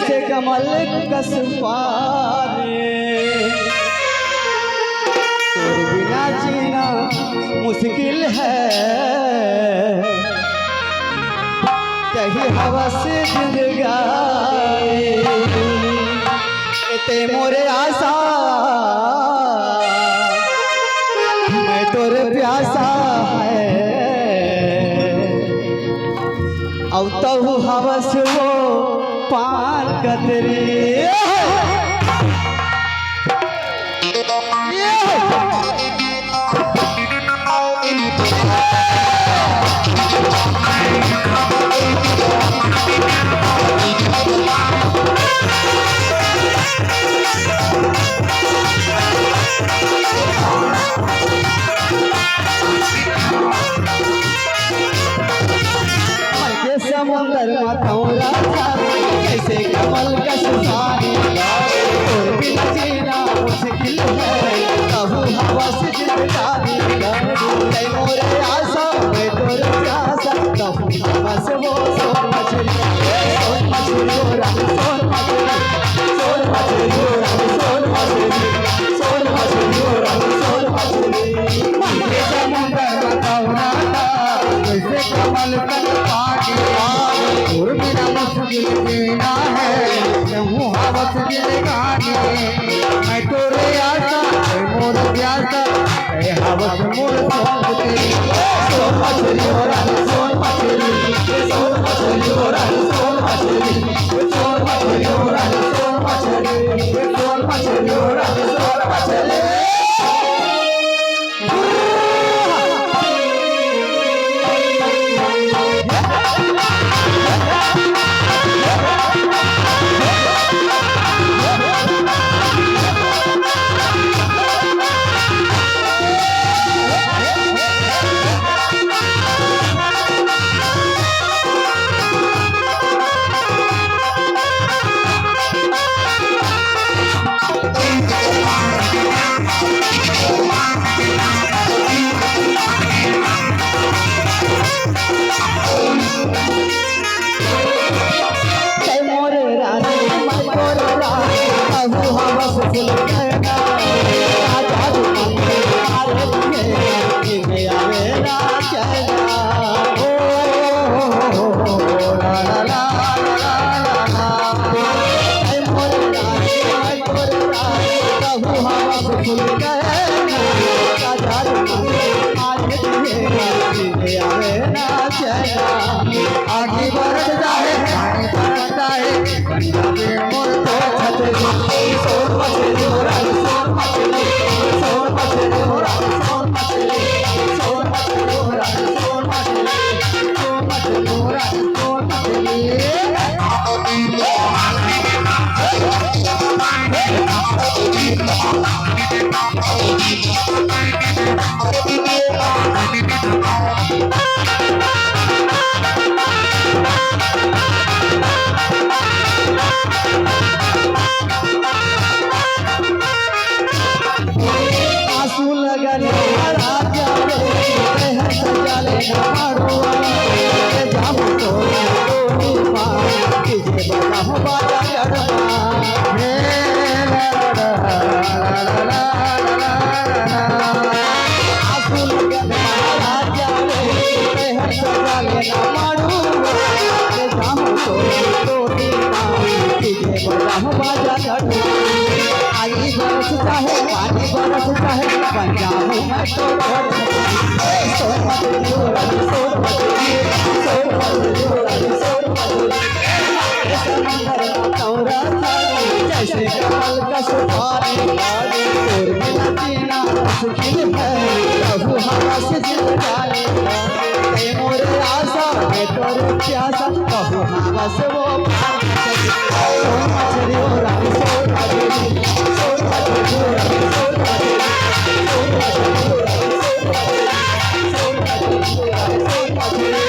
जैसे कमल कस पारे, तेरे बिना जीना मुश्किल है, कहीं हवा से जिंदगानी ते मोरे आशा, मैं तोरे प्यासा है, अब तो हवस वो पान कतरी समुंदर माथौरा जैसे कमल का सुहानी, और बिना जीना मुश्किल है, कबू हवा से जिंदगानी ते मोरे आशा, मैं तोरे प्यासा, कबू हवा से वो सोन मछली सोन मछली हो रही सोन मछली सोन मछली हो रही सोन मछली सोन मछली हो रही सोन मछली। समुंदर माथौरा जैसे कमल का और बिना मुश्किल जीना है, हूँ हवस जिंदगानी, मैं तोरे आशा मोर प्यासा, हवस मोर सोन मछली हो रही सोन मछली सोन मछली हो रही सोन मछली सोन मछली हो रही सोन मछली सोन मछली हो रही सोन मछली। आगे बढ़ता है पानी बरसता है, मोर तो छतरी सोन मछली हो रही सोन मछली सोन मछली हो रही सोन मछली सोन मछली हो रही सोन मछली सोन मछली हो रही सोन मछली। आंसू लगन राजा सजा ले मारुआ जाम तो तुझे बताऊं बाजा गड़बा आंसू लगन राजा सजा ले मारुआ जाम तो तुझे बताऊं बाजा गड़बा। आई बरसता है पानी बरसता है, बन जाऊं मैं तो सोन मछली हो रही सोन मछली सोन मछली हो रही सोन मछली। समंदर माथौरा जैसे कमल का सुहानी, और बिना जीना मुश्किल है, कबू हवा से जिंदगानी ते मोरे आशा, मैं तोरे प्यासा, कबू हवा से वो सोन मछली हो रही सोन मछली सोन मछली हो रही सोन मछली सोन मछली हो रही सोन मछली सोन मछली हो रही सोन मछली।